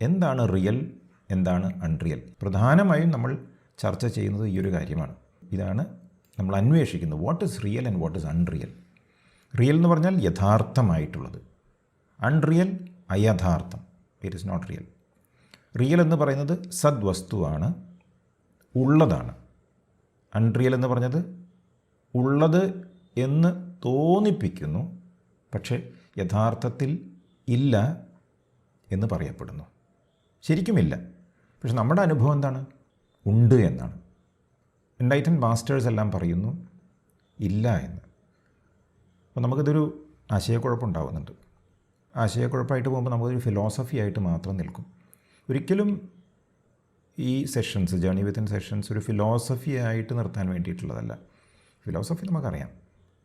എന്താണ് റിയൽ, എന്താണ് അൺറിയൽ? പ്രധാനമായും നമ്മൾ ചർച്ച ചെയ്യുന്നത് ഈ ഒരു കാര്യമാണ്. ഇതാണ് നമ്മൾ അന്വേഷിക്കുന്നത്. What is real and what is unreal? Real എന്ന് പറഞ്ഞാൽ യഥാർത്ഥമായിട്ടുള്ളത്, അൺറിയൽ അയഥാർത്ഥം, it is not real. Real എന്ന് പറയുന്നത് സദ്വസ്തുവാണ്, ഉള്ളതാണ്. അൺറിയൽ എന്ന് പറഞ്ഞത് ഉള്ളത് എന്ന് തോന്നിപ്പിക്കുന്നു, പക്ഷേ യഥാർത്ഥത്തിൽ ഇല്ല എന്ന് പറയപ്പെടുന്നു. ശരിക്കുമില്ല, പക്ഷെ നമ്മുടെ അനുഭവം എന്താണ്? ഉണ്ട് എന്നാണ്. എൻലൈറ്റൻഡ് മാസ്റ്റേഴ്സ് എല്ലാം പറയുന്നു ഇല്ല എന്ന്. അപ്പോൾ നമുക്കിതൊരു ആശയക്കുഴപ്പമുണ്ടാകുന്നുണ്ട്. ആശയക്കുഴപ്പമായിട്ട് പോകുമ്പോൾ നമുക്കൊരു ഫിലോസഫി ആയിട്ട് മാത്രം നിൽക്കും. ഒരിക്കലും ഈ സെഷൻസ്, ജേണി വിത്തിൻ സെഷൻസ് ഒരു ഫിലോസഫി ആയിട്ട് നിർത്താൻ വേണ്ടിയിട്ടുള്ളതല്ല. ഫിലോസഫി നമുക്കറിയാം,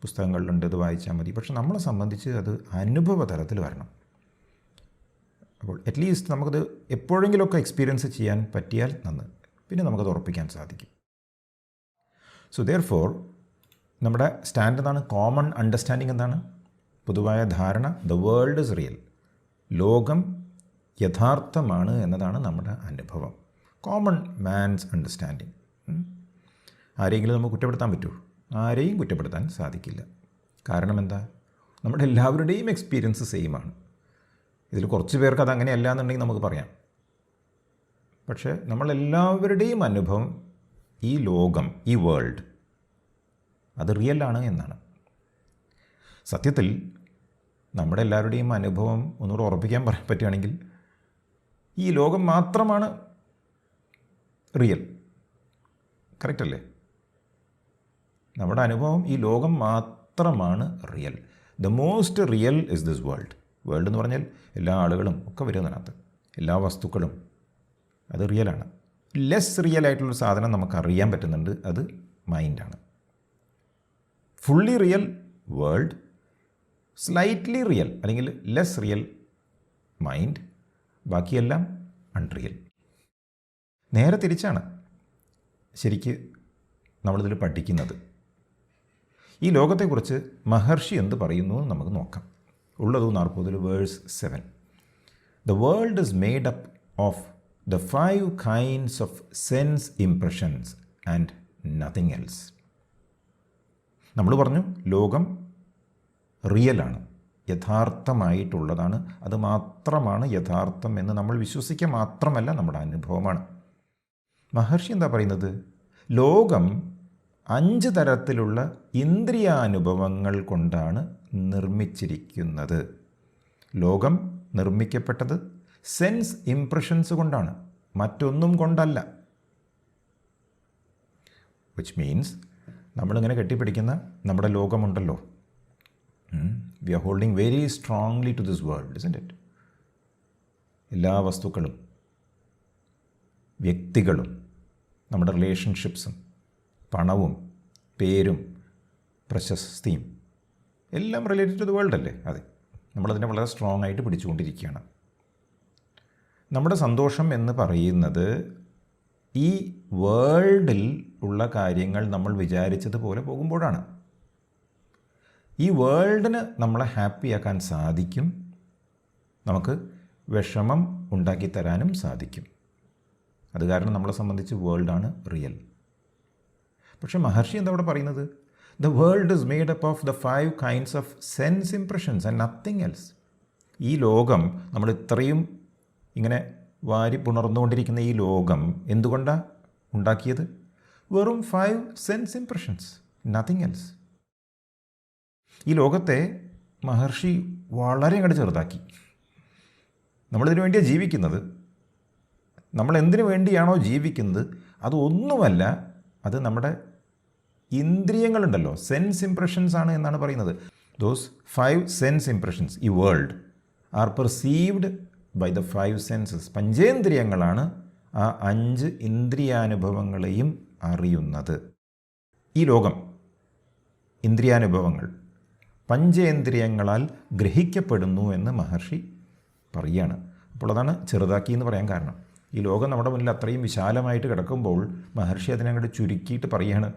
പുസ്തകങ്ങളിലുണ്ട്, ഇത് വായിച്ചാൽ മതി. പക്ഷെ നമ്മളെ സംബന്ധിച്ച് അത് അനുഭവ തലത്തിൽ വരണം. അപ്പോൾ അറ്റ്ലീസ്റ്റ് നമുക്കത് എപ്പോഴെങ്കിലുമൊക്കെ എക്സ്പീരിയൻസ് ചെയ്യാൻ പറ്റിയാൽ നന്ന്, പിന്നെ നമുക്കത് ഉറപ്പിക്കാൻ സാധിക്കും. സോ ദെയർഫോർ നമ്മുടെ സ്റ്റാൻഡ് എന്താണ്? കോമൺ അണ്ടർസ്റ്റാൻഡിങ് എന്താണ്? പൊതുവായ ധാരണ, ദ വേൾഡ് ഇസ് റിയൽ, ലോകം യഥാർത്ഥമാണ് എന്നതാണ് നമ്മുടെ അനുഭവം. Common man's understanding. ആരെങ്കിലും നമുക്ക് കുറ്റപ്പെടുത്താൻ പറ്റുമോ? ആരെയും കുറ്റപ്പെടുത്താൻ സാധിക്കില്ല. കാരണം എന്താ? നമ്മുടെ എല്ലാവരുടെയും എക്സ്പീരിയൻസ് സെയിമാണ്. ഇതിൽ കുറച്ച് പേർക്ക് അത് അങ്ങനെയല്ല എന്നുണ്ടെങ്കിൽ നമുക്ക് പറയാം. പക്ഷേ നമ്മളെല്ലാവരുടെയും അനുഭവം, ഈ ലോകം, ഈ വേൾഡ്, അത് റിയലാണ് എന്നാണ്. സത്യത്തിൽ നമ്മുടെ എല്ലാവരുടെയും അനുഭവം ഒന്നുകൂടെ ഉറപ്പിക്കാൻ പറ്റുകയാണെങ്കിൽ ഈ ലോകം മാത്രമാണ് റിയൽ. കറക്റ്റ് അല്ലേ? നമ്മുടെ അനുഭവം ഈ ലോകം മാത്രമാണ് real. The most real is this world. World എന്ന് പറഞ്ഞാൽ എല്ലാ ആളുകളും ഒക്കെ വരുന്നതിനകത്ത്, എല്ലാ വസ്തുക്കളും, അത് റിയലാണ്. ലെസ് റിയൽ ആയിട്ടുള്ളൊരു സാധനം നമുക്ക് അറിയാൻ പറ്റുന്നുണ്ട്, അത് മൈൻഡാണ്. Fully real world, slightly real അല്ലെങ്കിൽ ലെസ് റിയൽ മൈൻഡ്, ബാക്കിയെല്ലാം അൺറിയൽ. നേരെ തിരിച്ചാണ് ശരിക്ക് നമ്മളിതിൽ പഠിക്കുന്നത്. ഈ ലോകത്തെക്കുറിച്ച് മഹർഷി എന്ത് പറയുന്നു എന്ന് നമുക്ക് നോക്കാം. ഉള്ളതു 40 verse 7. The world is made up of the 5 kinds of sense impressions and nothing else. നമ്മൾ പറഞ്ഞു ലോകം റിയലാണ്, യഥാർത്ഥമായിട്ടുള്ളതാണ്, അത് മാത്രമാണ് യഥാർത്ഥം എന്ന് നമ്മൾ വിശ്വസിക്കുക മാത്രമല്ല നമ്മുടെ അനുഭവമാണ്. മഹർഷി എന്താ പറയുന്നത്? ലോകം 5 തരത്തിലുള്ള ഇന്ദ്രിയാനുഭവങ്ങൾ കൊണ്ടാണ് നിർമ്മിച്ചിരിക്കുന്നത്. ലോകം നിർമ്മിക്കപ്പെട്ടത് സെൻസ് ഇംപ്രഷൻസ് കൊണ്ടാണ്, മറ്റൊന്നും കൊണ്ടല്ല. വിച്ച് മീൻസ് നമ്മളിങ്ങനെ കെട്ടിപ്പിടിക്കുന്ന നമ്മുടെ ലോകമുണ്ടല്ലോ, we are holding very strongly to this world, isn't it? എല്ലാ വസ്തുക്കളും, വ്യക്തികളും, നമ്മുടെ റിലേഷൻഷിപ്സും, പണവും, പേരും, പ്രശസ്തിയും എല്ലാം റിലേറ്റഡ് ടു ദ വേൾഡ് അല്ലേ? അതെ, നമ്മളതിനെ വളരെ സ്ട്രോങ് ആയിട്ട് പിടിച്ചുകൊണ്ടിരിക്കുകയാണ്. നമ്മുടെ സന്തോഷം എന്ന് പറയുന്നത് ഈ വേൾഡിൽ ഉള്ള കാര്യങ്ങൾ നമ്മൾ വിചാരിച്ചതുപോലെ പോകുമ്പോഴാണ്. ഈ വേൾഡിന് നമ്മളെ ഹാപ്പിയാക്കാൻ സാധിക്കും, നമുക്ക് വിഷമം ഉണ്ടാക്കി തരാനും സാധിക്കും. അത് കാരണം നമ്മളെ സംബന്ധിച്ച് വേൾഡാണ് റിയൽ. പക്ഷേ മഹർഷി എന്താ അവിടെ പറയുന്നത്? The world is made up of the 5 kinds of sense impressions and nothing else. ഈ ലോകം, നമ്മൾ ഇത്രയും ഇങ്ങനെ വാരി പുണർന്നുകൊണ്ടിരിക്കുന്ന ഈ ലോകം എന്തുകൊണ്ടാണ് ഉണ്ടാക്കിയത്? വെറും 5 സെൻസ് ഇംപ്രഷൻസ്, നത്തിങ് എൽസ്. ഈ ലോകത്തെ മഹർഷി വളരെ അങ്ങോട്ട് ചെറുതാക്കി. നമ്മളിതിനു വേണ്ടിയാണ് ജീവിക്കുന്നത്. നമ്മൾ എന്തിനു വേണ്ടിയാണോ ജീവിക്കുന്നത് അതൊന്നുമല്ല, അത് നമ്മുടെ ഇന്ദ്രിയങ്ങളുണ്ടല്ലോ, സെൻസ് ഇംപ്രഷൻസ് ആണ് എന്നാണ് പറയുന്നത്. ദോസ് 5 സെൻസ് ഇംപ്രഷൻസ്, ഈ world are perceived by the 5 senses. പഞ്ചേന്ദ്രിയങ്ങളാണ് ആ 5 ഇന്ദ്രിയാനുഭവങ്ങളെയും അറിയുന്നത്. ഈ ലോകം, ഇന്ദ്രിയാനുഭവങ്ങൾ പഞ്ചേന്ദ്രിയങ്ങളാൽ ഗ്രഹിക്കപ്പെടുന്നു എന്ന് മഹർഷി പറയുകയാണ്. അപ്പോൾ അതാണ് ചെറുതാക്കി എന്ന് പറയാൻ കാരണം. ഈ ലോകം നമ്മുടെ മുന്നിൽ അത്രയും വിശാലമായിട്ട് കിടക്കുമ്പോൾ മഹർഷി അതിനങ്ങോട്ട് ചുരുക്കിയിട്ട് പറയുകയാണ്,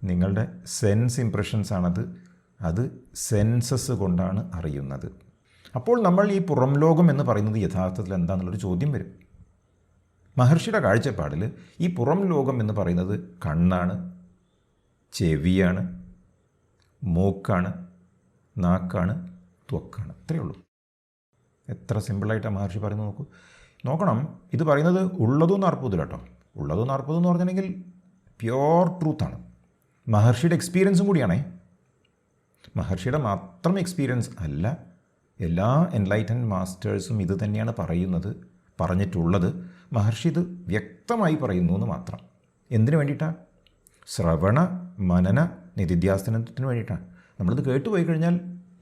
നിങ്ങളുടെ സെൻസ് ഇംപ്രഷൻസ് ആണത്, അത് സെൻസസ് കൊണ്ടാണ് അറിയുന്നത്. അപ്പോൾ നമ്മൾ ഈ പുറം ലോകം എന്ന് പറയുന്നത് യഥാർത്ഥത്തിൽ എന്താണെന്നുള്ളൊരു ചോദ്യം വരും. മഹർഷിയുടെ കാഴ്ചപ്പാടിൽ ഈ പുറം ലോകം എന്ന് പറയുന്നത് കണ്ണാണ്, ചെവിയാണ്, മൂക്കാണ്, നാക്കാണ്, ത്വക്കാണ്. ഇത്രയേ ഉള്ളൂ. എത്ര സിമ്പിളായിട്ടാണ് മഹർഷി പറയുന്നത് നോക്കണം. ഇത് പറയുന്നത് ഉള്ളതൊന്നും അർപ്പുതില്ല കേട്ടോ. ഉള്ളതൊന്നും അർപ്പുതെന്ന് പറഞ്ഞിട്ടുണ്ടെങ്കിൽ പ്യോർ ട്രൂത്താണ്. മഹർഷിയുടെ എക്സ്പീരിയൻസും കൂടിയാണേ. മഹർഷിയുടെ മാത്രം എക്സ്പീരിയൻസ് അല്ല, എല്ലാ എൻലൈറ്റൻഡ് മാസ്റ്റേഴ്സും ഇത് തന്നെയാണ് പറഞ്ഞിട്ടുള്ളത്. മഹർഷി ഇത് വ്യക്തമായി പറയുന്നു എന്ന് മാത്രം. എന്തിനു വേണ്ടിയിട്ടാണ്? ശ്രവണ മനന നിധിധ്യാസനത്തിന് വേണ്ടിയിട്ടാണ്. നമ്മളിത് കേട്ടുപോയി കഴിഞ്ഞാൽ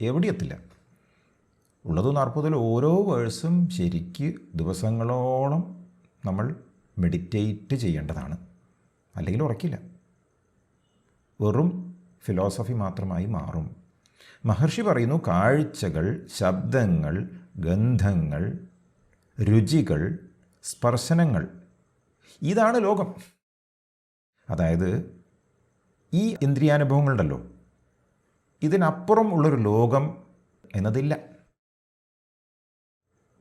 എവിടെ എത്തില്ല. ഉള്ളത് 40 ഓരോ വേഴ്സും ശരിക്ക് ദിവസങ്ങളോളം നമ്മൾ മെഡിറ്റേറ്റ് ചെയ്യേണ്ടതാണ്, അല്ലെങ്കിൽ ഉറക്കില്ല, വെറും ഫിലോസഫി മാത്രമായി മാറും. മഹർഷി പറയുന്നു, കാഴ്ചകൾ, ശബ്ദങ്ങൾ, ഗന്ധങ്ങൾ, രുചികൾ, സ്പർശനങ്ങൾ, ഇതാണ് ലോകം. അതായത് ഈ ഇന്ദ്രിയാനുഭവങ്ങളുണ്ടല്ലോ, ഇതിനപ്പുറം ഉള്ളൊരു ലോകം എന്നതില്ല.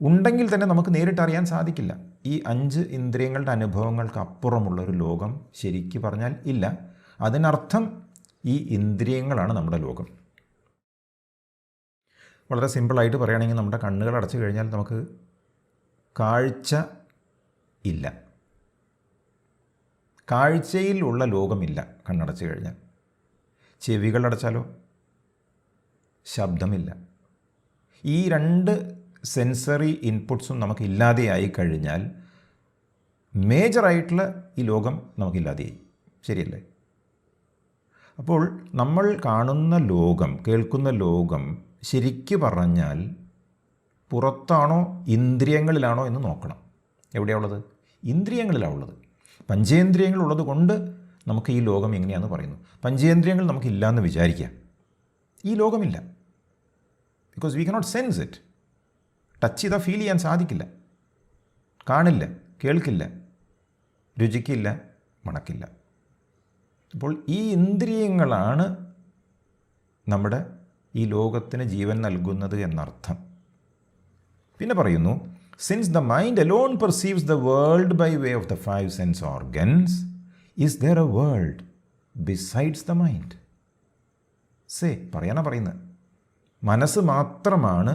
ഉണ്ടെങ്കിൽ തന്നെ നമുക്ക് നേരിട്ടറിയാൻ സാധിക്കില്ല. ഈ 5 ഇന്ദ്രിയങ്ങളുടെ അനുഭവങ്ങൾക്ക് അപ്പുറമുള്ളൊരു ലോകം ശരിക്ക് പറഞ്ഞാൽ ഇല്ല. അതിനർത്ഥം ഈ ഇന്ദ്രിയങ്ങളാണ് നമ്മുടെ ലോകം. വളരെ സിമ്പിളായിട്ട് പറയുകയാണെങ്കിൽ, നമ്മുടെ കണ്ണുകൾ അടച്ചു കഴിഞ്ഞാൽ നമുക്ക് കാഴ്ച ഇല്ല. കാഴ്ചയിലുള്ള ലോകമില്ല കണ്ണടച്ചു കഴിഞ്ഞാൽ. ചെവികളടച്ചാലോ ശബ്ദമില്ല. ഈ 2 സെൻസറി ഇൻപുട്സും നമുക്കില്ലാതെയായി കഴിഞ്ഞാൽ മേജറായിട്ടുള്ള ഈ ലോകം നമുക്കില്ലാതെയായി. ശരിയല്ലേ? അപ്പോൾ നമ്മൾ കാണുന്ന ലോകം, കേൾക്കുന്ന ലോകം ശരിക്കു പറഞ്ഞാൽ പുറത്താണോ ഇന്ദ്രിയങ്ങളിലാണോ എന്ന് നോക്കണം. എവിടെയാണ് ഉള്ളത്? ഇന്ദ്രിയങ്ങളിലാണ് ഉള്ളത്. പഞ്ചേന്ദ്രിയങ്ങളുള്ളത് കൊണ്ട് നമുക്ക് ഈ ലോകം എങ്ങനെയാണെന്ന് പറയുന്നു. പഞ്ചേന്ദ്രിയങ്ങൾ നമുക്കില്ല എന്ന് വിചാരിക്കുക, ഈ ലോകമില്ല. Because we cannot sense it. Touch ചെയ്താൽ ഫീൽ ചെയ്യാൻ സാധിക്കില്ല. കാണില്ല, കേൾക്കില്ല, രുചിക്കില്ല, മണക്കില്ല. അപ്പോൾ ഈ ഇന്ദ്രിയങ്ങളാണ് നമ്മുടെ ഈ ലോകത്തിന് ജീവൻ നൽകുന്നത് എന്നർത്ഥം. പിന്നെ പറയുന്നു, since the mind alone perceives the world by way of the 5 sense organs, is there a world besides the mind? പറയുന്നത് മനസ്സ് മാത്രമാണ്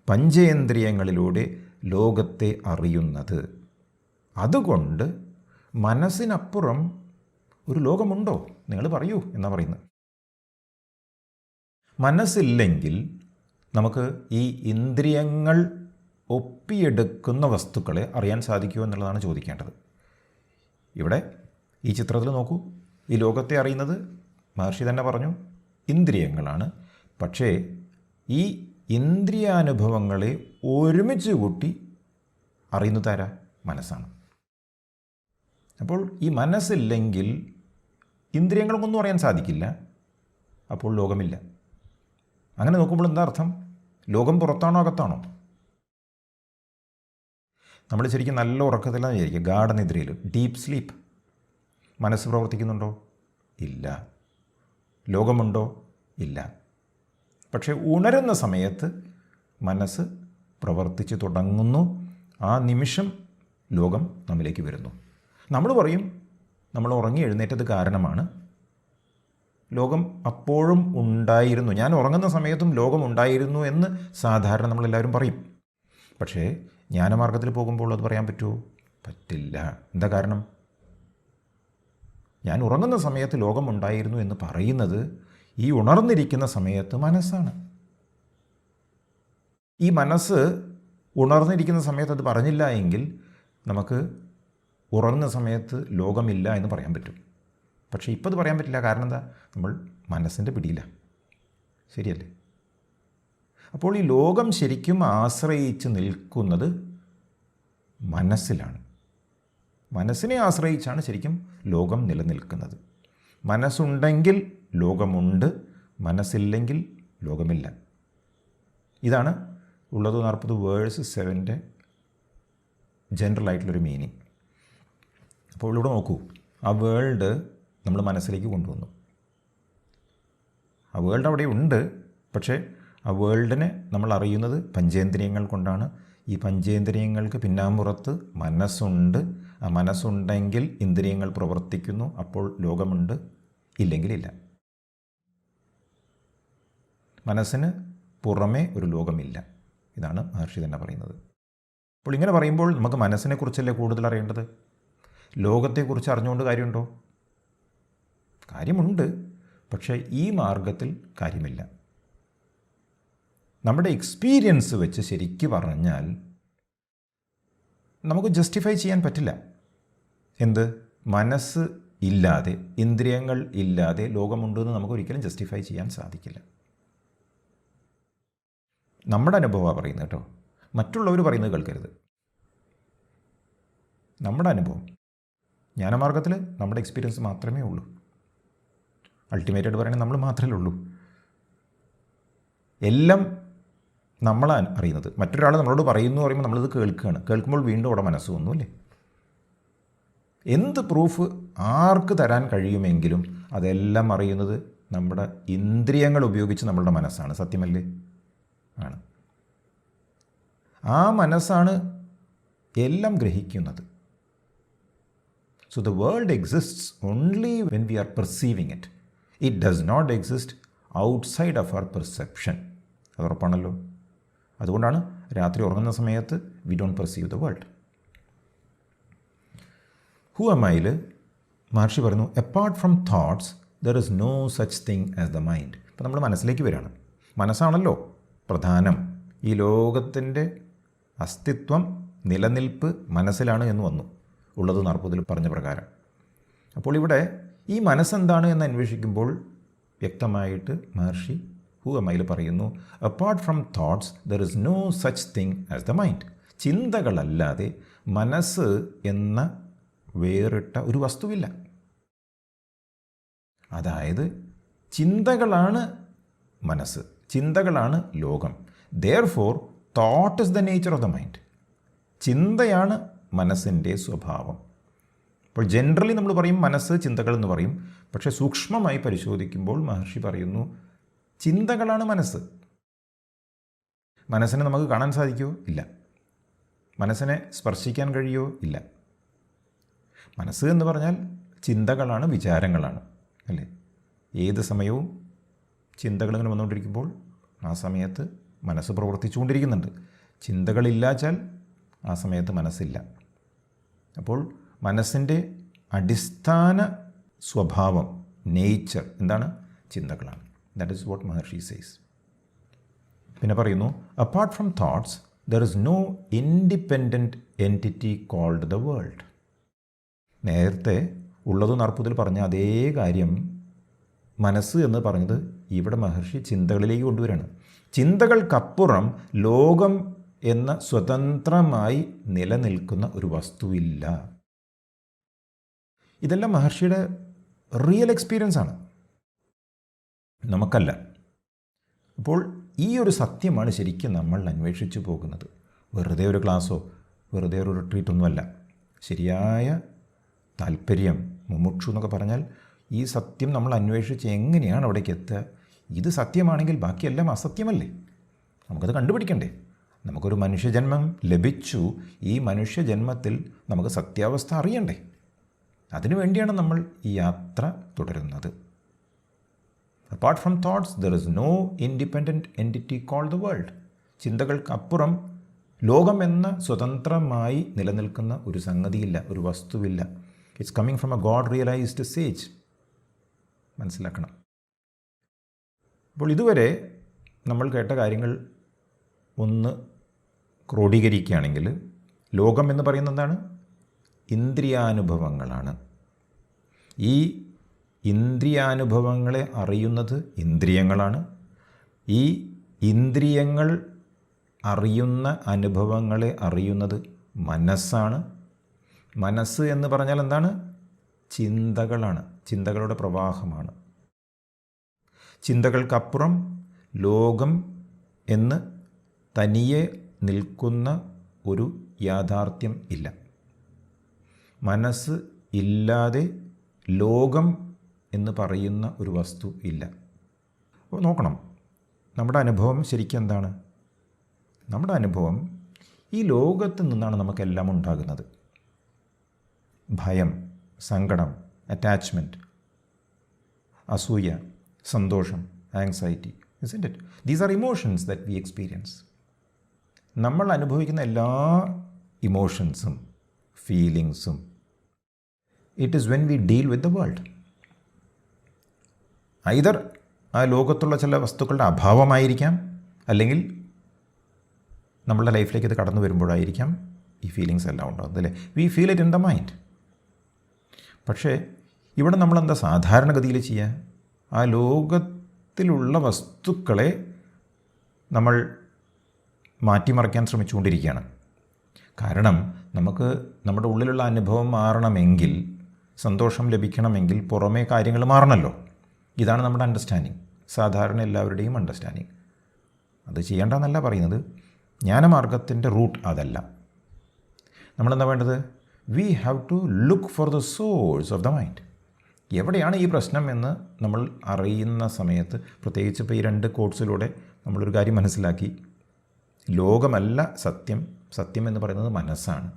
പഞ്ചേന്ദ്രിയങ്ങളിലൂടെ ലോകത്തെ അറിയുന്നത്. അതുകൊണ്ട് മനസ്സിനപ്പുറം ഒരു ലോകമുണ്ടോ? നിങ്ങൾ പറയൂ എന്നാണ് പറയുന്നത്. മനസ്സില്ലെങ്കിൽ നമുക്ക് ഈ ഇന്ദ്രിയങ്ങൾ ഒപ്പിയെടുക്കുന്ന വസ്തുക്കളെ അറിയാൻ സാധിക്കുമോ എന്നുള്ളതാണ് ചോദിക്കേണ്ടത്. ഇവിടെ ഈ ചിത്രത്തിൽ നോക്കൂ, ഈ ലോകത്തെ അറിയുന്നത് മഹർഷി തന്നെ പറഞ്ഞു ഇന്ദ്രിയങ്ങളാണ്. പക്ഷേ ഈ ഇന്ദ്രിയാനുഭവങ്ങളെ ഒരുമിച്ച് കൂട്ടി അറിയുന്നതാരാ? മനസ്സാണ്. അപ്പോൾ ഈ മനസ്സില്ലെങ്കിൽ ഇന്ദ്രിയങ്ങൾക്കൊന്നും അറിയാൻ സാധിക്കില്ല. അപ്പോൾ ലോകമില്ല. അങ്ങനെ നോക്കുമ്പോൾ എന്താ അർത്ഥം? ലോകം പുറത്താണോ അകത്താണോ? നമ്മൾ ശരിക്കും നല്ല ഉറക്കത്തിലാന്ന് വിചാരിക്കുക, ഗാഢനിദ്രയിൽ, ഡീപ്പ് സ്ലീപ്പ്. മനസ്സ് പ്രവർത്തിക്കുന്നുണ്ടോ? ഇല്ല. ലോകമുണ്ടോ? ഇല്ല. പക്ഷേ ഉണരുന്ന സമയത്ത് മനസ്സ് പ്രവർത്തിച്ച് തുടങ്ങുന്നു. ആ നിമിഷം ലോകം നമ്മിലേക്ക് വരുന്നു. നമ്മൾ പറയും നമ്മൾ ഉറങ്ങി എഴുന്നേറ്റത് കാരണമാണ്, ലോകം അപ്പോഴും ഉണ്ടായിരുന്നു, ഞാൻ ഉറങ്ങുന്ന സമയത്തും ലോകം ഉണ്ടായിരുന്നു എന്ന് സാധാരണ നമ്മളെല്ലാവരും പറയും. പക്ഷേ ജ്ഞാനമാർഗത്തിൽ പോകുമ്പോൾ അത് പറയാൻ പറ്റുമോ? പറ്റില്ല. എന്താ കാരണം? ഞാൻ ഉറങ്ങുന്ന സമയത്ത് ലോകം ഉണ്ടായിരുന്നു എന്ന് പറയുന്നത് ഈ ഉണർന്നിരിക്കുന്ന സമയത്ത് മനസ്സാണ്. ഈ മനസ്സ് ഉണർന്നിരിക്കുന്ന സമയത്ത് അത് പറഞ്ഞില്ല എങ്കിൽ നമുക്ക് ഉറങ്ങുന്ന സമയത്ത് ലോകമില്ല എന്ന് പറയാൻ പറ്റും. പക്ഷേ ഇപ്പോൾ അത് പറയാൻ പറ്റില്ല. കാരണം എന്താ? നമ്മൾ മനസ്സിൻ്റെ പിടിയില്ല. ശരിയല്ലേ? അപ്പോൾ ഈ ലോകം ശരിക്കും ആശ്രയിച്ച് നിൽക്കുന്നത് മനസ്സിലാണ്. മനസ്സിനെ ആശ്രയിച്ചാണ് ശരിക്കും ലോകം നിലനിൽക്കുന്നത്. മനസ്സുണ്ടെങ്കിൽ ലോകമുണ്ട്, മനസ്സില്ലെങ്കിൽ ലോകമില്ല. ഇതാണ് ഉള്ളത് 40 വേഴ്സ് 7 ജനറൽ ആയിട്ടുള്ളൊരു മീനിങ്. അപ്പോൾ ഇവിടെ നോക്കൂ, ആ വേൾഡ് നമ്മൾ മനസ്സിലേക്ക് കൊണ്ടുവന്നു. ആ വേൾഡ് അവിടെ ഉണ്ട്, പക്ഷേ ആ വേൾഡിനെ നമ്മൾ അറിയുന്നത് പഞ്ചേന്ദ്രിയങ്ങൾ കൊണ്ടാണ്. ഈ പഞ്ചേന്ദ്രിയങ്ങൾക്ക് പിന്നാമ്പുറത്ത് മനസ്സുണ്ട്. ആ മനസ്സുണ്ടെങ്കിൽ ഇന്ദ്രിയങ്ങൾ പ്രവർത്തിക്കുന്നു, അപ്പോൾ ലോകമുണ്ട്, ഇല്ലെങ്കിലില്ല. മനസ്സിന് പുറമേ ഒരു ലോകമില്ല. ഇതാണ് മഹർഷി തന്നെ പറയുന്നത്. അപ്പോൾ ഇങ്ങനെ പറയുമ്പോൾ നമുക്ക് മനസ്സിനെക്കുറിച്ചല്ലേ കൂടുതൽ അറിയേണ്ടത്? ലോകത്തെക്കുറിച്ച് അറിഞ്ഞുകൊണ്ട് കാര്യമുണ്ടോ? കാര്യമുണ്ട്, പക്ഷേ ഈ മാർഗത്തിൽ കാര്യമില്ല. നമ്മുടെ എക്സ്പീരിയൻസ് വെച്ച് ശരിക്ക് പറഞ്ഞാൽ നമുക്ക് ജസ്റ്റിഫൈ ചെയ്യാൻ പറ്റില്ല. എന്ത്? മനസ്സ് ഇല്ലാതെ, ഇന്ദ്രിയങ്ങൾ ഇല്ലാതെ ലോകമുണ്ടെന്ന് നമുക്ക് ഒരിക്കലും ജസ്റ്റിഫൈ ചെയ്യാൻ സാധിക്കില്ല. നമ്മുടെ അനുഭവമാണ് പറയുന്നത് കേട്ടോ, മറ്റുള്ളവർ പറയുന്നത് കേൾക്കരുത്. നമ്മുടെ അനുഭവം, ജ്ഞാനമാർഗത്തിൽ നമ്മുടെ എക്സ്പീരിയൻസ് മാത്രമേ ഉള്ളൂ. അൾട്ടിമേറ്റായിട്ട് പറയുന്നത് നമ്മൾ മാത്രമേ ഉള്ളൂ. എല്ലാം നമ്മളാണ് അറിയുന്നത്. മറ്റൊരാൾ നമ്മളോട് പറയുന്നു പറയുമ്പോൾ നമ്മളിത് കേൾക്കുകയാണ്. കേൾക്കുമ്പോൾ വീണ്ടും അവിടെ മനസ്സ് വന്നു അല്ലേ? എന്ത് പ്രൂഫ് ആർക്ക് തരാൻ കഴിയുമെങ്കിലും അതെല്ലാം അറിയുന്നത് നമ്മുടെ ഇന്ദ്രിയങ്ങൾ ഉപയോഗിച്ച് നമ്മളുടെ മനസ്സാണ്. സത്യമല്ലേ? ആണ്. ആ മനസ്സാണ് എല്ലാം ഗ്രഹിക്കുന്നത്. So the world exists only when we are perceiving it. It does not exist outside of our perception. അത് ഉറപ്പാണല്ലോ. അതുകൊണ്ടാണ് രാത്രി ഉറങ്ങുന്ന സമയത്ത് we don't perceive the world. Who am I? മഹർഷി പറയുന്നു, apart from thoughts there is no such thing as the mind. അപ്പോൾ നമ്മൾ മനസ്സിലേക്ക് വരികയാണ്. മനസ്സാണല്ലോ പ്രധാനം. ഈ ലോകത്തിൻ്റെ അസ്തിത്വം, നിലനിൽപ്പ് മനസ്സിലാണ് എന്ന് വന്നു, ഉള്ളത് 40 പറഞ്ഞ പ്രകാരം. അപ്പോൾ ഇവിടെ ഈ മനസ്സെന്താണ് എന്ന് അന്വേഷിക്കുമ്പോൾ വ്യക്തമായിട്ട് മഹർഷി ഹൂഅമയിൽ പറയുന്നു, apart from thoughts there is no such thing as the mind. ചിന്തകളല്ലാതെ മനസ്സ് എന്ന വേറിട്ട ഒരു വസ്തുവില്ല. അതായത് ചിന്തകളാണ് മനസ്സ്, ചിന്തകളാണ് ലോകം. Therefore thought is the nature of the mind. ചിന്തയാണ് മനസ്സിൻ്റെ സ്വഭാവം. അപ്പോൾ ജനറലി നമ്മൾ പറയും മനസ്സ്, ചിന്തകൾ എന്ന് പറയും. പക്ഷേ സൂക്ഷ്മമായി പരിശോധിക്കുമ്പോൾ മഹർഷി പറയുന്നു, ചിന്തകളാണ് മനസ്സ്. മനസ്സിനെ നമുക്ക് കാണാൻ സാധിക്കുമോ? ഇല്ല. മനസ്സിനെ സ്പർശിക്കാൻ കഴിയുമോ? ഇല്ല. മനസ്സ് എന്ന് പറഞ്ഞാൽ ചിന്തകളാണ്, വിചാരങ്ങളാണ്, അല്ലേ? ഏത് സമയവും ചിന്തകളിങ്ങനെ വന്നുകൊണ്ടിരിക്കുമ്പോൾ ആ സമയത്ത് മനസ്സ് പ്രവർത്തിച്ചുകൊണ്ടിരിക്കുന്നുണ്ട്. ചിന്തകളില്ലാച്ചാൽ ആ സമയത്ത് മനസ്സില്ല. അപ്പോൾ മനസ്സിൻ്റെ അടിസ്ഥാന സ്വഭാവം, നേച്ചർ എന്താണ്? ചിന്തകളാണ്. That is what Maharshi says. പിന്നെ പറയുന്നു, apart from thoughts there is no independent entity called the world. നേരത്തെ ഉള്ളത് 40 പറഞ്ഞ അതേ കാര്യം മനസ്സ് എന്ന് പറഞ്ഞത് ഇവിടെ മഹർഷി ചിന്തകളിലേക്ക് കൊണ്ടുവരികയാണ്. ചിന്തകൾക്കപ്പുറം ലോകം എന്ന സ്വതന്ത്രമായി നിലനിൽക്കുന്ന ഒരു വസ്തുവില്ല. ഇതെല്ലാം മഹർഷിയുടെ റിയൽ എക്സ്പീരിയൻസ് ആണ്, നമുക്കല്ല. അപ്പോൾ ഈ ഒരു സത്യമാണ് ശരിക്കും നമ്മൾ അന്വേഷിച്ചു പോകുന്നത്. വെറുതെ ഒരു ക്ലാസ്സോ വെറുതെ ഒരു റിട്രീറ്റൊന്നുമല്ല. ശരിയായ താല്പര്യം, മുമുക്ഷു എന്നൊക്കെ പറഞ്ഞാൽ ഈ സത്യം നമ്മൾ അന്വേഷിച്ച് എങ്ങനെയാണ് അവിടേക്ക് എത്തുക? ഇത് സത്യമാണെങ്കിൽ ബാക്കിയെല്ലാം അസത്യമല്ലേ? നമുക്കത് കണ്ടുപിടിക്കണ്ടേ? നമുക്കൊരു മനുഷ്യജന്മം ലഭിച്ചു. ഈ മനുഷ്യജന്മത്തിൽ നമുക്ക് സത്യാവസ്ഥ അറിയണ്ടേ? അതിനു വേണ്ടിയാണ് നമ്മൾ ഈ യാത്ര തുടരുന്നത്. Apart from thoughts there is no independent entity called the world. ചിന്തകൾക്കപ്പുറം ലോകം എന്ന സ്വതന്ത്രമായി നിലനിൽക്കുന്ന ഒരു സംഗതിയില്ല, ഒരു വസ്തുവില്ല. It's coming from a God realised sage. മനസ്സിലാക്കണം. അപ്പോൾ ഇതുവരെ നമ്മൾ കേട്ട കാര്യങ്ങൾ ഒന്ന് ക്രോഡീകരിക്കുകയാണെങ്കിൽ, ലോകം എന്ന് പറയുന്നത് എന്താണ്? ഇന്ദ്രിയാനുഭവങ്ങളാണ്. ഈ ഇന്ദ്രിയാനുഭവങ്ങളെ അറിയുന്നത് ഇന്ദ്രിയങ്ങളാണ്. ഈ ഇന്ദ്രിയങ്ങൾ അറിയുന്ന അനുഭവങ്ങളെ അറിയുന്നത് മനസ്സാണ്. മനസ്സ് എന്ന് പറഞ്ഞാൽ എന്താണ്? ചിന്തകളാണ്, ചിന്തകളുടെ പ്രവാഹമാണ്. ചിന്തകൾക്കപ്പുറം ലോകം എന്ന് തനിയെ നിൽക്കുന്ന ഒരു യാഥാർത്ഥ്യം ഇല്ല. മനസ്സ് ഇല്ലാതെ ലോകം എന്ന് പറയുന്ന ഒരു വസ്തു ഇല്ല. അപ്പോൾ നോക്കണം, നമ്മുടെ അനുഭവം ശരിക്കും എന്താണ്? നമ്മുടെ അനുഭവം ഈ ലോകത്ത് നിന്നാണ് നമുക്കെല്ലാം ഉണ്ടാകുന്നത്. ഭയം, സങ്കടം, അറ്റാച്ച്മെൻറ്റ്, അസൂയ, സന്തോഷം, anxiety, isn't it? These are emotions that we experience. നമ്മൾ അനുഭവിക്കുന്ന എല്ലാ ഇമോഷൻസും ഫീലിങ്സും it is when we deal with the world. Either ആ ലോകത്തുള്ള ചില വസ്തുക്കളുടെ അഭാവമായിരിക്കാം, അല്ലെങ്കിൽ നമ്മളുടെ ലൈഫിലേക്ക് ഇത് കടന്നു വരുമ്പോഴായിരിക്കാം ഈ ഫീലിങ്സ് എല്ലാം ഉണ്ടാകുന്നത്, അല്ലേ? We feel it in the mind. പക്ഷേ ഇവിടെ നമ്മളെന്താ സാധാരണഗതിയിൽ ചെയ്യുക? ആ ലോകത്തിലുള്ള വസ്തുക്കളെ നമ്മൾ മാറ്റിമറിക്കാൻ ശ്രമിച്ചുകൊണ്ടിരിക്കുകയാണ്. കാരണം നമുക്ക് നമ്മുടെ ഉള്ളിലുള്ള അനുഭവം മാറണമെങ്കിൽ, സന്തോഷം ലഭിക്കണമെങ്കിൽ പുറമേ കാര്യങ്ങൾ മാറണമല്ലോ. ഇതാണ് നമ്മുടെ അണ്ടർസ്റ്റാൻഡിങ്, സാധാരണ എല്ലാവരുടെയും അണ്ടർസ്റ്റാൻഡിങ്. അത് ചെയ്യേണ്ടെന്നല്ല പറയുന്നത്, ജ്ഞാനമാർഗത്തിൻ്റെ റൂട്ട് അതല്ല. നമ്മളെന്താ വേണ്ടത്? We have to look for the source of the mind. എവിടെയാണ് ഈ പ്രശ്നം എന്ന് നമ്മൾ അറിയുന്ന സമയത്ത്, പ്രത്യേകിച്ച് ഇപ്പോൾ ഈ 2 കോഴ്സിലൂടെ നമ്മളൊരു കാര്യം മനസ്സിലാക്കി, ലോകമല്ല സത്യം, സത്യം എന്ന് പറയുന്നത് മനസ്സാണ്.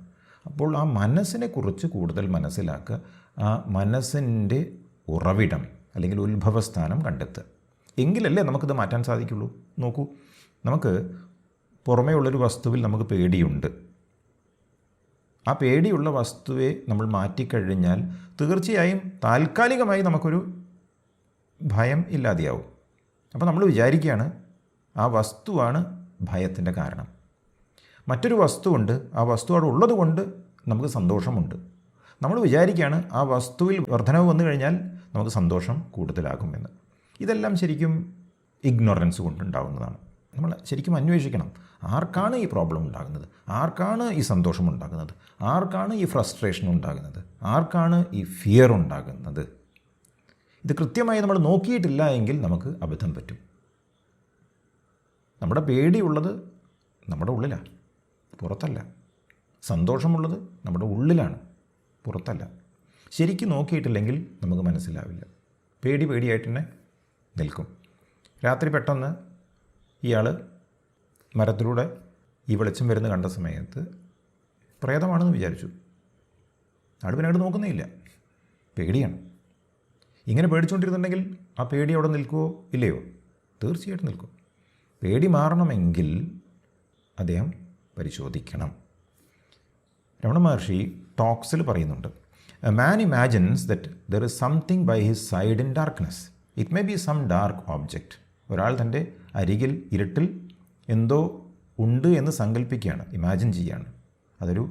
അപ്പോൾ ആ മനസ്സിനെക്കുറിച്ച് കൂടുതൽ മനസ്സിലാക്കുക, ആ മനസ്സിൻ്റെ ഉറവിടം അല്ലെങ്കിൽ ഉത്ഭവസ്ഥാനം കണ്ടെത്തുക. എങ്കിലല്ലേ നമുക്കിത് മാറ്റാൻ സാധിക്കുള്ളൂ. നോക്കൂ, നമുക്ക് പുറമേ ഉള്ളൊരു വസ്തുവിൽ നമുക്ക് പേടിയുണ്ട്. ആ പേടിയുള്ള വസ്തുവെ നമ്മൾ മാറ്റിക്കഴിഞ്ഞാൽ തീർച്ചയായും താൽക്കാലികമായി നമുക്കൊരു ഭയം ഇല്ലാതെയാവും. അപ്പോൾ നമ്മൾ വിചാരിക്കുകയാണ് ആ വസ്തുവാണ് ഭയത്തിൻ്റെ കാരണം. മറ്റൊരു വസ്തുവുണ്ട്, ആ വസ്തു അവിടെ ഉള്ളത് കൊണ്ട് നമുക്ക് സന്തോഷമുണ്ട്. നമ്മൾ വിചാരിക്കുകയാണ് ആ വസ്തുവിൽ വർധനവ് വന്നു കഴിഞ്ഞാൽ നമുക്ക് സന്തോഷം കൂടുതലാകുമെന്ന്. ഇതെല്ലാം ശരിക്കും ഇഗ്നോറൻസ് കൊണ്ടുണ്ടാകുന്നതാണ്. നമ്മൾ ശരിക്കും അന്വേഷിക്കണം, ആർക്കാണ് ഈ പ്രോബ്ലം ഉണ്ടാകുന്നത്, ആർക്കാണ് ഈ സന്തോഷം ഉണ്ടാകുന്നത്, ആർക്കാണ് ഈ ഫ്രസ്ട്രേഷൻ ഉണ്ടാകുന്നത്, ആർക്കാണ് ഈ ഫിയർ ഉണ്ടാകുന്നത്. ഇത് കൃത്യമായി നമ്മൾ നോക്കിയിട്ടില്ല എങ്കിൽ നമുക്ക് അബദ്ധം പറ്റും. നമ്മുടെ പേടിയുള്ളത് നമ്മുടെ ഉള്ളിലാണ്, പുറത്തല്ല. സന്തോഷമുള്ളത് നമ്മുടെ ഉള്ളിലാണ്, പുറത്തല്ല. ശരിക്കും നോക്കിയിട്ടില്ലെങ്കിൽ നമുക്ക് മനസ്സിലാവില്ല. പേടിയായിട്ട് തന്നെ നിൽക്കും. രാത്രി പെട്ടെന്ന് ഇയാൾ മരത്തിലൂടെ ഈ വെളിച്ചം വരുന്ന കണ്ട സമയത്ത് പ്രേതമാണെന്ന് വിചാരിച്ചു. ആൾ പിന്നെ അങ്ങോട്ട് നോക്കുന്നേയില്ല, പേടിയാണ്. ഇങ്ങനെ പേടിച്ചുകൊണ്ടിരുന്നുണ്ടെങ്കിൽ ആ പേടി അവിടെ നിൽക്കുമോ ഇല്ലയോ? തീർച്ചയായിട്ടും നിൽക്കും. പേടി മാറണമെങ്കിൽ അദ്ദേഹം പരിശോധിക്കണം. രമണ മഹർഷി ടോക്സിൽ പറയുന്നുണ്ട്, a man imagines that there is something by his side in darkness. It may be some dark object. ഒരാൾ തൻ്റെ അരികിൽ ഇരുട്ടിൽ എന്തോ ഉണ്ട് എന്ന് സങ്കല്പിക്കുകയാണ്, ഇമാജിൻ ചെയ്യുകയാണ്. അതൊരു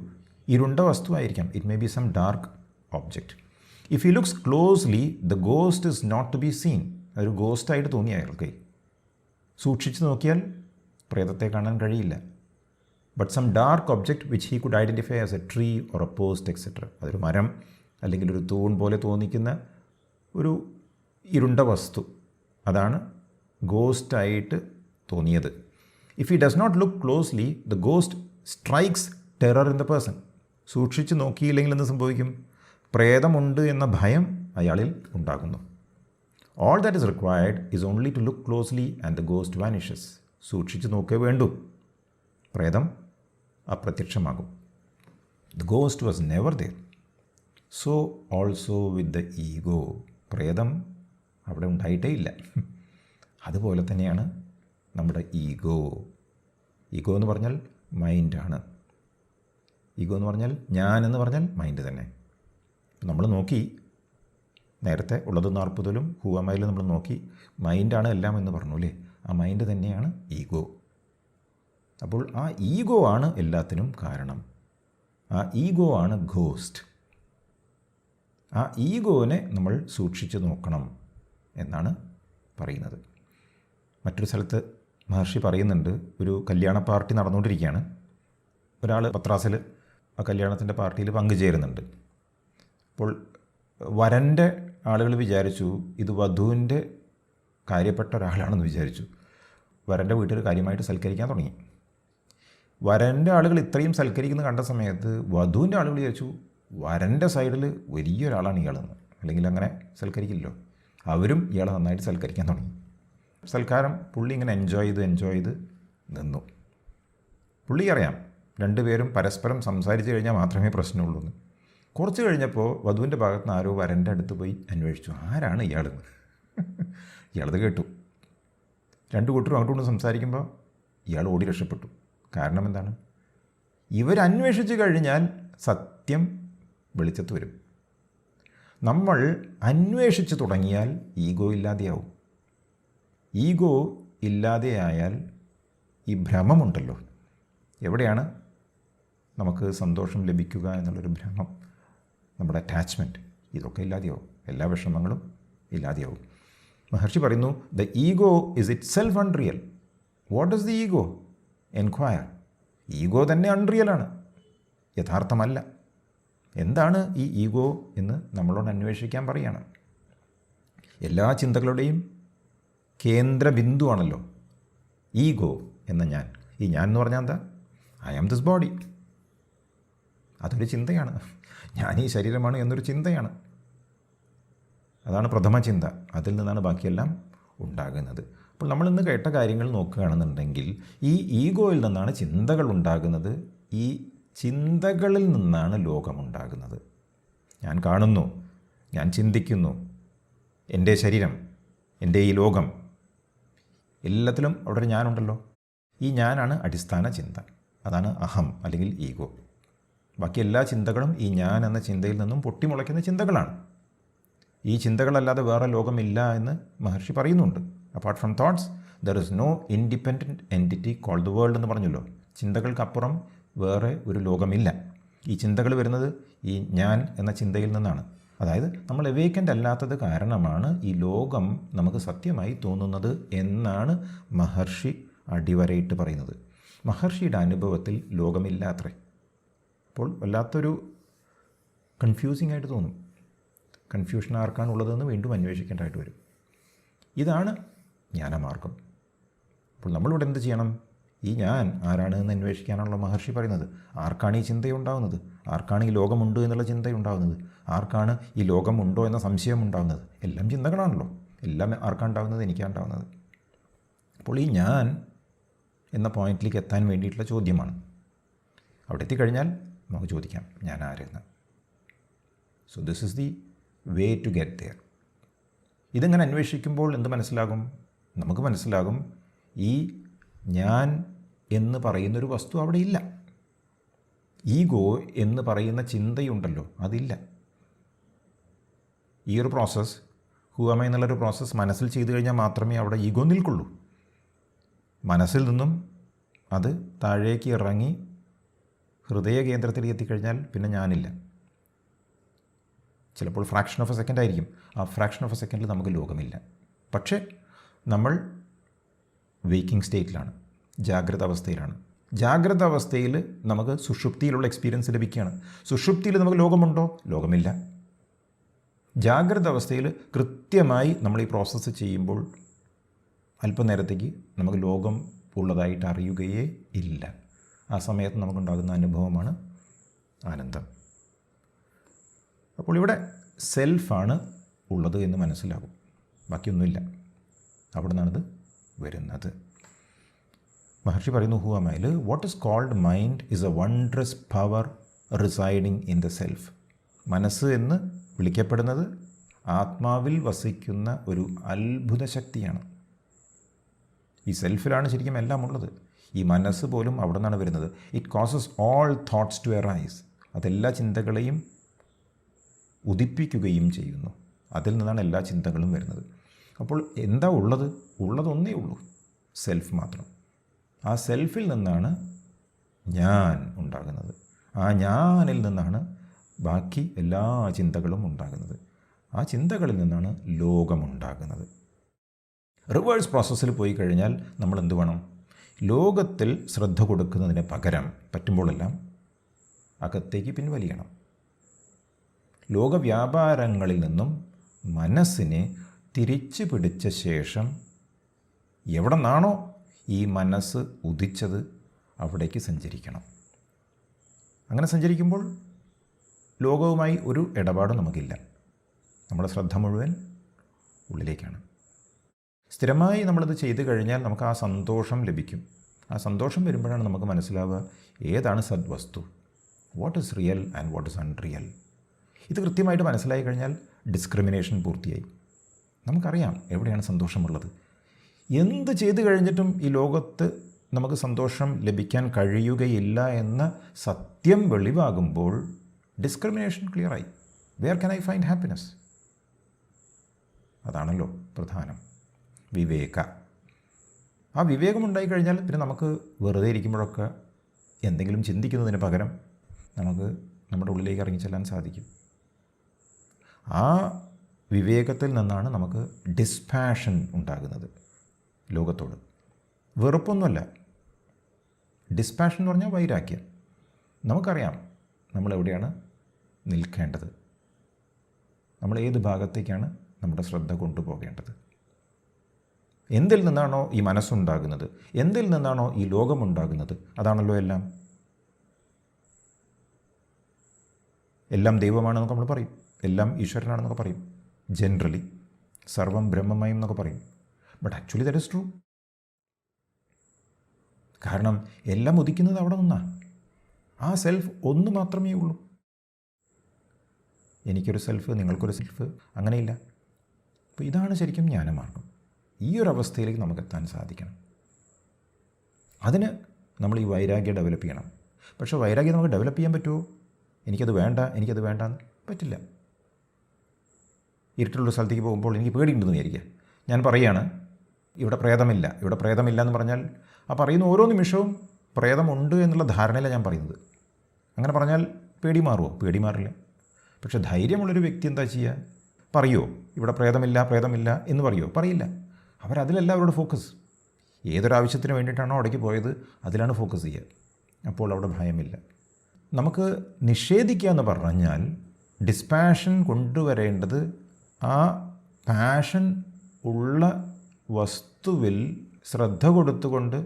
ഇരുണ്ട വസ്തുവായിരിക്കാം. It may be some dark object. If he looks closely the ghost is not to be seen. അതൊരു ഗോസ്റ്റായിട്ട് തോന്നിയ അയാൾക്ക് സൂക്ഷിച്ച് നോക്കിയാൽ പ്രേതത്തെ കാണാൻ കഴിയില്ല. But some dark object which he could identify as a tree or a post etcetera. അതൊരു മരം അല്ലെങ്കിൽ ഒരു തൂൺ പോലെ തോന്നിക്കുന്ന ഒരു ഇരുണ്ട വസ്തു, അതാണ് ഗോസ്റ്റായിട്ട് തോന്നിയത്. If he does not look closely the ghost strikes terror in the person. സൂക്ഷിച്ച് നോക്കിയില്ലെങ്കിൽ എന്ത് സംഭവിക്കും? പ്രേതമുണ്ട് എന്ന ഭയം അയാളിൽ ഉണ്ടാകുന്നു. All that is required is only to look closely and the ghost vanishes. സൂക്ഷിച്ച് നോക്കേ വേണ്ടൂ, പ്രേതം അപ്രത്യക്ഷമാകും. The ghost was never there. So also with the ego. പ്രേതം അവിടെ ഉണ്ടായിട്ടേ ഇല്ല. അതുപോലെ തന്നെയാണ് നമ്മുടെ ഈഗോ. ഈഗോ എന്ന് പറഞ്ഞാൽ മൈൻഡാണ്. ഈഗോ എന്ന് പറഞ്ഞാൽ ഞാൻ എന്ന് പറഞ്ഞാൽ മൈൻഡ് തന്നെ. നമ്മൾ നോക്കി, നേരത്തെ ഉള്ളത് 40 ഹൂവമയിലും നമ്മൾ നോക്കി, മൈൻഡാണ് എല്ലാം എന്ന് പറഞ്ഞു അല്ലേ? ആ മൈൻഡ് തന്നെയാണ് ഈഗോ. അപ്പോൾ ആ ഈഗോ ആണ് എല്ലാത്തിനും കാരണം. ആ ഈഗോ ആണ് ഗോസ്റ്റ്. ആ ഈഗോനെ നമ്മൾ സൂക്ഷിച്ച് നോക്കണം എന്നാണ് പറയുന്നത്. മറ്റൊരു സ്ഥലത്ത് മഹർഷി പറയുന്നുണ്ട്, ഒരു കല്യാണ പാർട്ടി നടന്നുകൊണ്ടിരിക്കുകയാണ്. ഒരാൾ പത്രാസിൽ ആ കല്യാണത്തിൻ്റെ പാർട്ടിയിൽ പങ്കുചേരുന്നുണ്ട്. അപ്പോൾ വരൻ്റെ ആളുകൾ വിചാരിച്ചു ഇത് വധുവിൻ്റെ കാര്യപ്പെട്ട ഒരാളാണെന്ന് വിചാരിച്ചു. വരൻ്റെ വീട്ടിൽ കാര്യമായിട്ട് സൽക്കരിക്കാൻ തുടങ്ങി. വരൻ്റെ ആളുകൾ ഇത്രയും സൽക്കരിക്കുന്നത് കണ്ട സമയത്ത് വധുവിൻ്റെ ആളുകൾ വിചാരിച്ചു വരൻ്റെ സൈഡിൽ വലിയൊരാളാണ് ഇയാളെന്ന്, അല്ലെങ്കിൽ അങ്ങനെ സൽക്കരിക്കില്ലല്ലോ. അവരും ഇയാളെ നന്നായിട്ട് സൽക്കരിക്കാൻ തുടങ്ങി. സൽക്കാരം പുള്ളി ഇങ്ങനെ എൻജോയ് ചെയ്ത് നിന്നു. പുള്ളി അറിയാം രണ്ടുപേരും പരസ്പരം സംസാരിച്ച് കഴിഞ്ഞാൽ മാത്രമേ പ്രശ്നമുള്ളൂ എന്ന്. കുറച്ച് കഴിഞ്ഞപ്പോൾ വധുവിൻ്റെ ഭാഗത്ത് നിന്ന് ആരോ വരൻ്റെ അടുത്ത് പോയി അന്വേഷിച്ചു, ആരാണ് ഇയാൾ? ഇയാളത് കേട്ടു. രണ്ട് കൂട്ടരും അങ്ങോട്ടും സംസാരിക്കുമ്പോൾ ഇയാൾ ഓടി രക്ഷപ്പെട്ടു. കാരണം എന്താണ്? ഇവരന്വേഷിച്ച് കഴിഞ്ഞാൽ സത്യം വെളിച്ചത്ത് വരും. നമ്മൾ അന്വേഷിച്ച് തുടങ്ങിയാൽ ഈഗോ ഇല്ലാതെയാവും. ഈഗോ ഇല്ലാതെയായാൽ ഈ ഭ്രമമുണ്ടല്ലോ, എവിടെയാണ് നമുക്ക് സന്തോഷം ലഭിക്കുക എന്നുള്ളൊരു ഭ്രമം, നമ്മുടെ അറ്റാച്ച്മെൻറ്റ്, ഇതൊക്കെ ഇല്ലാതെയാവും. എല്ലാ വിഷമങ്ങളും ഇല്ലാതെയാവും. മഹർഷി പറയുന്നു, the ego is it self unreal. What is the ego? Enquire. Ego തന്നെ അൺറിയലാണ്, യഥാർത്ഥമല്ല. എന്താണ് ഈ ഈഗോ എന്ന് നമ്മളോട് അന്വേഷിക്കാൻ പറയുകയാണ്. എല്ലാ ചിന്തകളുടെയും കേന്ദ്ര ബിന്ദുവാണല്ലോ ഈഗോ എന്ന ഞാൻ. ഈ ഞാൻ എന്ന് പറഞ്ഞാൽ എന്താ? I am this body. അതൊരു ചിന്തയാണ്. ഞാൻ ഈ ശരീരമാണ് എന്നൊരു ചിന്തയാണ്. അതാണ് പ്രഥമ ചിന്ത. അതിൽ നിന്നാണ് ബാക്കിയെല്ലാം ഉണ്ടാകുന്നത്. അപ്പോൾ നമ്മളിന്ന് കേട്ട കാര്യങ്ങൾ നോക്കുകയാണെന്നുണ്ടെങ്കിൽ ഈ ഈഗോയിൽ നിന്നാണ് ചിന്തകൾ ഉണ്ടാകുന്നത്. ഈ ചിന്തകളിൽ നിന്നാണ് ലോകമുണ്ടാകുന്നത്. ഞാൻ കാണുന്നു, ഞാൻ ചിന്തിക്കുന്നു, എൻ്റെ ശരീരം, എൻ്റെ ഈ ലോകം, എല്ലാത്തിലും അവിടെ ഒരു ഞാനുണ്ടല്ലോ. ഈ ഞാനാണ് അടിസ്ഥാന ചിന്ത. അതാണ് അഹം അല്ലെങ്കിൽ ഈഗോ. ബാക്കി എല്ലാ ചിന്തകളും ഈ ഞാൻ എന്ന ചിന്തയിൽ നിന്നും പൊട്ടിമുളയ്ക്കുന്ന ചിന്തകളാണ്. ഈ ചിന്തകളല്ലാതെ വേറെ ലോകമില്ല എന്ന് മഹർഷി പറയുന്നുണ്ട്. Apart from thoughts there is no independent entity called the world എന്ന് പറഞ്ഞല്ലോ. ചിന്തകൾക്കപ്പുറം വേറെ ഒരു ലോകമില്ല. ഈ ചിന്തകൾ വരുന്നത് ഈ ഞാൻ എന്ന ചിന്തയിൽ നിന്നാണ്. അതായത് നമ്മൾ എവേക്കൻ്റ് അല്ലാത്തത് കാരണമാണ് ഈ ലോകം നമുക്ക് സത്യമായി തോന്നുന്നത് എന്നാണ് മഹർഷി അടിവരയിട്ട് പറയുന്നത്. മഹർഷിയുടെ അനുഭവത്തിൽ ലോകമില്ലാത്രേ. അപ്പോൾ വല്ലാത്തൊരു കൺഫ്യൂസിംഗ് ആയിട്ട് തോന്നും. കൺഫ്യൂഷൻ ആർക്കാണുള്ളതെന്ന് വീണ്ടും അന്വേഷിക്കേണ്ടതായിട്ട് വരും. ഇതാണ് ജ്ഞാനമാർഗം. അപ്പോൾ നമ്മളിവിടെ എന്ത് ചെയ്യണം? ഈ ഞാൻ ആരാണ് എന്ന് അന്വേഷിക്കാനുള്ള മഹർഷി പറയുന്നത്. ആർക്കാണ് ഈ ചിന്തയുണ്ടാകുന്നത്? ആർക്കാണ് ഈ ലോകമുണ്ട് എന്നുള്ള ചിന്തയുണ്ടാകുന്നത്? ആർക്കാണ് ഈ ലോകമുണ്ടോ എന്ന സംശയം ഉണ്ടാകുന്നത്? എല്ലാം ചിന്തകളാണല്ലോ. എല്ലാം ആർക്കാണ്ടാവുന്നത്? എനിക്കാണ്ടാവുന്നത്. അപ്പോൾ ഈ ഞാൻ എന്ന പോയിന്റിലേക്ക് എത്താൻ വേണ്ടിയിട്ടുള്ള ചോദ്യമാണ്. അവിടെ എത്തിക്കഴിഞ്ഞാൽ നമുക്ക് ചോദിക്കാം, ഞാൻ ആരെന്ന്. So this is the way to get there. ഇതെങ്ങനെ അന്വേഷിക്കുമ്പോൾ എന്ത് മനസ്സിലാകും? നമുക്ക് മനസ്സിലാകും ഈ ഞാൻ എന്ന് പറയുന്നൊരു വസ്തു അവിടെ ഇല്ല. ഈഗോ എന്ന് പറയുന്ന ചിന്തയുണ്ടല്ലോ, അതില്ല. ഈ ഒരു പ്രോസസ്സ്, ഹുവമ എന്നുള്ളൊരു പ്രോസസ്സ് മനസ്സിൽ ചെയ്തു കഴിഞ്ഞാൽ മാത്രമേ അവിടെ ഈഗോ നിൽക്കുള്ളൂ. മനസ്സിൽ നിന്നും അത് താഴേക്ക് ഇറങ്ങി ഹൃദയ കേന്ദ്രത്തിലേക്ക് എത്തിക്കഴിഞ്ഞാൽ പിന്നെ ഞാനില്ല. ചിലപ്പോൾ ഫ്രാക്ഷൻ ഓഫ് എ സെക്കൻഡ് ആയിരിക്കും. ആ ഫ്രാക്ഷൻ ഓഫ് എ സെക്കൻഡിൽ നമുക്ക് ലോകമില്ല. പക്ഷേ നമ്മൾ വേക്കിംഗ് സ്റ്റേറ്റിലാണ്, ജാഗ്രത അവസ്ഥയിലാണ്. ജാഗ്രത അവസ്ഥയിൽ നമുക്ക് സുഷുപ്തിയിലുള്ള എക്സ്പീരിയൻസ് ലഭിക്കുകയാണ്. സുഷുപ്തിയിൽ നമുക്ക് ലോകമുണ്ടോ? ലോകമില്ല. ജാഗ്രത അവസ്ഥയിൽ കൃത്യമായി നമ്മൾ ഈ പ്രോസസ്സ് ചെയ്യുമ്പോൾ അല്പനേരത്തേക്ക് നമുക്ക് ലോകം ഉള്ളതായിട്ട് അറിയുകയേ ഇല്ല. ആ സമയത്ത് നമുക്കുണ്ടാകുന്ന അനുഭവമാണ് ആനന്ദം. അപ്പോൾ ഇവിടെ സെൽഫാണ് ഉള്ളത് എന്ന് മനസ്സിലാകും, ബാക്കിയൊന്നുമില്ല. അവിടെ നിന്നാണിത് വരുന്നത്. മഹർഷി പറയുന്നു, ഹുവമയിൽ what is called mind is a wondrous power residing in the self. മനസ്സ് എന്ന് വിളിക്കപ്പെടുന്നത് ആത്മാവിൽ വസിക്കുന്ന ഒരു അത്ഭുത ശക്തിയാണ്. ഈ സെൽഫിലാണ് ശരിക്കും എല്ലാം ഉള്ളത്. ഈ മനസ്സ് പോലും അവിടെ നിന്നാണ് വരുന്നത്. It causes all thoughts to arise. അതെല്ലാ ചിന്തകളെയും ഉദിപ്പിക്കുകയും ചെയ്യുന്നു. അതിൽ നിന്നാണ് എല്ലാ ചിന്തകളും വരുന്നത്. അപ്പോൾ എന്താ ഉള്ളത്? ഉള്ളതൊന്നേ ഉള്ളൂ, സെൽഫ് മാത്രം. ആ സെൽഫിൽ നിന്നാണ് ഞാൻ ഉണ്ടാകുന്നത്. ആ ഞാനിൽ നിന്നാണ് ബാക്കി എല്ലാ ചിന്തകളും ഉണ്ടാകുന്നത്. ആ ചിന്തകളിൽ നിന്നാണ് ലോകമുണ്ടാകുന്നത്. റിവേഴ്സ് പ്രോസസ്സിൽ പോയി കഴിഞ്ഞാൽ നമ്മൾ എന്ത് വേണം? ലോകത്തിൽ ശ്രദ്ധ കൊടുക്കുന്നതിന് പകരം പറ്റുമ്പോഴെല്ലാം അകത്തേക്ക് പിൻവലിയണം. ലോകവ്യാപാരങ്ങളിൽ നിന്നും മനസ്സിനെ തിരിച്ചു പിടിച്ച ശേഷം എവിടെ നിന്നാണോ ഈ മനസ്സ് ഉദിച്ചത് അവിടേക്ക് സഞ്ചരിക്കണം. അങ്ങനെ സഞ്ചരിക്കുമ്പോൾ ലോകവുമായി ഒരു ഇടപാടും നമുക്കില്ല. നമ്മുടെ ശ്രദ്ധ മുഴുവൻ ഉള്ളിലേക്കാണ്. സ്ഥിരമായി നമ്മളത് ചെയ്തു കഴിഞ്ഞാൽ നമുക്ക് ആ സന്തോഷം ലഭിക്കും. ആ സന്തോഷം വരുമ്പോഴാണ് നമുക്ക് മനസ്സിലാവുക ഏതാണ് സദ്വസ്തു, what is real and what is unreal. ഇത് കൃത്യമായിട്ട് മനസ്സിലായി കഴിഞ്ഞാൽ ഡിസ്ക്രിമിനേഷൻ പൂർത്തിയായി. നമുക്കറിയാം എവിടെയാണ് സന്തോഷമുള്ളത്. എന്ത് ചെയ്തു കഴിഞ്ഞിട്ടും ഈ ലോകത്ത് നമുക്ക് സന്തോഷം ലഭിക്കാൻ കഴിയുകയില്ല എന്ന സത്യം വെളിവാകുമ്പോൾ ഡിസ്ക്രിമിനേഷൻ ക്ലിയറായി. Where can I find happiness? അതാണല്ലോ പ്രധാനം, വിവേക. ആ വിവേകമുണ്ടായി കഴിഞ്ഞാൽ പിന്നെ നമുക്ക് വെറുതെ ഇരിക്കുമ്പോഴൊക്കെ എന്തെങ്കിലും ചിന്തിക്കുന്നതിന് പകരം നമുക്ക് നമ്മുടെ ഉള്ളിലേക്ക് ഇറങ്ങിച്ചെല്ലാൻ സാധിക്കും. ആ വിവേകത്തിൽ നിന്നാണ് നമുക്ക് ഡിസ്പാഷൻ ഉണ്ടാകുന്നത് ലോകത്തോട്. വെറുപ്പൊന്നുമല്ല. ഡിസ്പാഷൻ എന്ന് പറഞ്ഞാൽ വൈരാഗ്യം. നമുക്കറിയാം നമ്മളെവിടെയാണ് നിൽക്കേണ്ടത്, നമ്മൾ ഏത് ഭാഗത്തേക്കാണ് നമ്മുടെ ശ്രദ്ധ കൊണ്ടുപോകേണ്ടത്. എന്തിൽ നിന്നാണോ ഈ മനസ്സുണ്ടാകുന്നത്, എന്തിൽ നിന്നാണോ ഈ ലോകമുണ്ടാകുന്നത്, അതാണല്ലോ എല്ലാം. എല്ലാം ദൈവമാണെന്നൊക്കെ നമ്മൾ പറയും, എല്ലാം ഈശ്വരനാണെന്നൊക്കെ പറയും, ജനറലി സർവം ബ്രഹ്മമയം എന്നൊക്കെ പറയും. But actually that is true. കാരണം എല്ലാം ഉദിക്കുന്നത് അവിടെ നിന്നാണ്. ആ സെൽഫ് ഒന്ന് മാത്രമേ ഉള്ളൂ. എനിക്കൊരു സെൽഫ്, നിങ്ങൾക്കൊരു സെൽഫ്, അങ്ങനെയില്ല. അപ്പോൾ ഇതാണ് ശരിക്കും ജ്ഞാനമാർഗം. ഈ ഒരു അവസ്ഥയിലേക്ക് നമുക്ക് എത്താൻ സാധിക്കണം. അതിന് നമ്മൾ ഈ വൈരാഗ്യം ഡെവലപ്പ് ചെയ്യണം. പക്ഷേ വൈരാഗ്യം നമുക്ക് ഡെവലപ്പ് ചെയ്യാൻ പറ്റുമോ? എനിക്കത് വേണ്ട എന്ന് പറ്റില്ല. ഇരുട്ടുള്ള സ്ഥലത്തേക്ക് പോകുമ്പോൾ എനിക്ക് പേടിയുണ്ടെന്ന് വിചാരിക്കുക. ഞാൻ പറയുകയാണ് ഇവിടെ പ്രേതമില്ല എന്ന് പറഞ്ഞാൽ ആ പറയുന്ന ഓരോ നിമിഷവും പ്രേതമുണ്ട് എന്നുള്ള ധാരണയിലാണ് ഞാൻ പറയുന്നത്. അങ്ങനെ പറഞ്ഞാൽ പേടി മാറുമോ? പേടി മാറില്ല. പക്ഷേ ധൈര്യമുള്ളൊരു വ്യക്തി എന്താ ചെയ്യുക? പറയുമോ ഇവിടെ പ്രേതമില്ല എന്ന് പറയുമോ? പറയില്ല. അവരതിലല്ല അവരുടെ ഫോക്കസ്. ഏതൊരാവശ്യത്തിന് വേണ്ടിയിട്ടാണോ അവിടേക്ക് പോയത് അതിലാണ് ഫോക്കസ് ചെയ്യുക. അപ്പോൾ അവിടെ ഭയമില്ല. നമുക്ക് നിഷേധിക്കുക എന്ന് പറഞ്ഞാൽ ഡിസ്പാഷൻ കൊണ്ടുവരേണ്ടത് ആ പാഷൻ ഉള്ള വസ്തുവിൽ ശ്രദ്ധ കൊടുത്തുകൊണ്ട്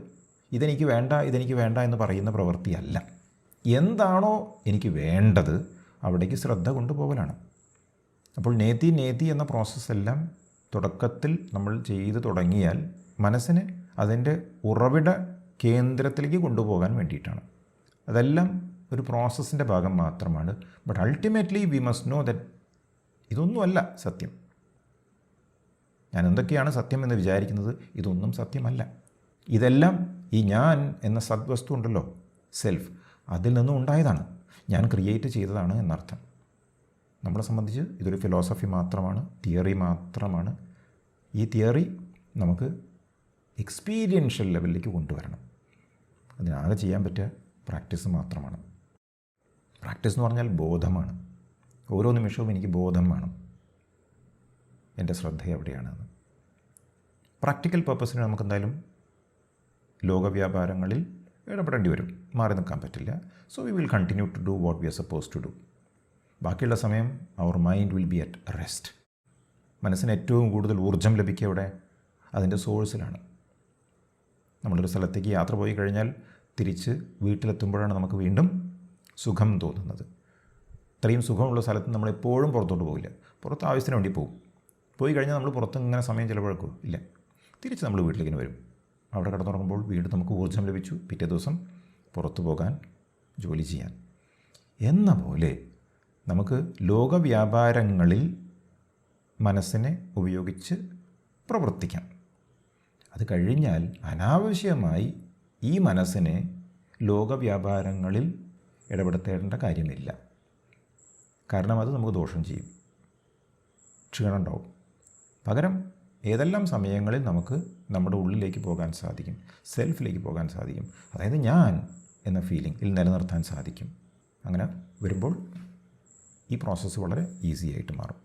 ഇതെനിക്ക് വേണ്ട എന്ന് പറയുന്ന പ്രവൃത്തിയല്ല. എന്താണോ എനിക്ക് വേണ്ടത് അവിടേക്ക് ശ്രദ്ധ കൊണ്ടുപോകലാണ്. അപ്പോൾ നേതി എന്ന പ്രോസസ്സെല്ലാം തുടക്കത്തിൽ നമ്മൾ ചെയ്തു തുടങ്ങിയാൽ മനസ്സിനെ അതിൻ്റെ ഉറവിട കേന്ദ്രത്തിലേക്ക് കൊണ്ടുപോകാൻ വേണ്ടിയിട്ടാണ്. അതെല്ലാം ഒരു പ്രോസസ്സിൻ്റെ ഭാഗം മാത്രമാണ്. But ultimately we must know that ഇതൊന്നുമല്ല സത്യം. ഞാൻ എന്തൊക്കെയാണ് സത്യം എന്ന് വിചാരിക്കുന്നത്, ഇതൊന്നും സത്യമല്ല. ഇതെല്ലാം ഈ ഞാൻ എന്ന സദ്വസ്തു ഉണ്ടല്ലോ, സെൽഫ്, അതിൽ നിന്നും ഉണ്ടായതാണ്. ഞാൻ ക്രിയേറ്റ് ചെയ്തതാണ് എന്നർത്ഥം. നമ്മളെ സംബന്ധിച്ച് ഇതൊരു ഫിലോസഫി മാത്രമാണ്, തിയറി മാത്രമാണ്. ഈ തിയറി നമുക്ക് എക്സ്പീരിയൻഷ്യൽ ലെവലിലേക്ക് കൊണ്ടുവരണം. അതിനാകെ ചെയ്യാൻ പറ്റിയ പ്രാക്ടീസ് മാത്രമാണ്. പ്രാക്ടീസ് എന്ന് പറഞ്ഞാൽ ബോധമാണ്. ഓരോ നിമിഷവും എനിക്ക് ബോധം വേണം എൻ്റെ ശ്രദ്ധ എവിടെയാണെന്ന്. പ്രാക്ടിക്കൽ പർപ്പസിന് നമുക്കെന്തായാലും ലോകവ്യാപാരങ്ങളിൽ ഇടപെടേണ്ടി വരും, മാറി നിൽക്കാൻ പറ്റില്ല. So we will continue to do what we are suppose to do. ബാക്കിയുള്ള സമയം our mind will be at rest. മനസ്സിന് ഏറ്റവും കൂടുതൽ ഊർജ്ജം ലഭിക്കുക ഇവിടെ അതിൻ്റെ സോഴ്സിലാണ്. നമ്മളൊരു സ്ഥലത്തേക്ക് യാത്ര പോയി കഴിഞ്ഞാൽ തിരിച്ച് വീട്ടിലെത്തുമ്പോഴാണ് നമുക്ക് വീണ്ടും സുഖം തോന്നുന്നത്. ഇത്രയും സുഖമുള്ള സ്ഥലത്ത് നമ്മളെപ്പോഴും പുറത്തോട്ട് പോകില്ല. പുറത്ത് ആവശ്യത്തിന് വേണ്ടി പോകും. പോയി കഴിഞ്ഞാൽ നമ്മൾ പുറത്ത് ഇങ്ങനെ സമയം ചിലവഴിക്കും ഇല്ല. തിരിച്ച് നമ്മൾ വീട്ടിലേക്ക് വരും. അവിടെ കിടന്നുറങ്ങുമ്പോൾ വീണ്ടും നമുക്ക് ഊർജ്ജം ലഭിച്ചു, പിറ്റേ ദിവസം പുറത്തു പോകാൻ, ജോലി ചെയ്യാൻ. എന്ന പോലെ നമുക്ക് ലോകവ്യാപാരങ്ങളിൽ മനസ്സിനെ ഉപയോഗിച്ച് പ്രവർത്തിക്കാം. അത് കഴിഞ്ഞാൽ അനാവശ്യമായി ഈ മനസ്സിനെ ലോകവ്യാപാരങ്ങളിൽ ഇടപെടുത്തേണ്ട കാര്യമില്ല. കാരണം അത് നമുക്ക് ദോഷം ചെയ്യും, ക്ഷീണം ഉണ്ടാവും. പകരം ഏതെല്ലാം സമയങ്ങളിൽ നമുക്ക് നമ്മുടെ ഉള്ളിലേക്ക് പോകാൻ സാധിക്കും, സെൽഫിലേക്ക് പോകാൻ സാധിക്കും, അതായത് ഞാൻ എന്ന ഫീലിംഗിൽ നിലനിർത്താൻ സാധിക്കും. അങ്ങനെ വരുമ്പോൾ ഈ പ്രോസസ്സ് വളരെ ഈസി ആയിട്ട് മാറും.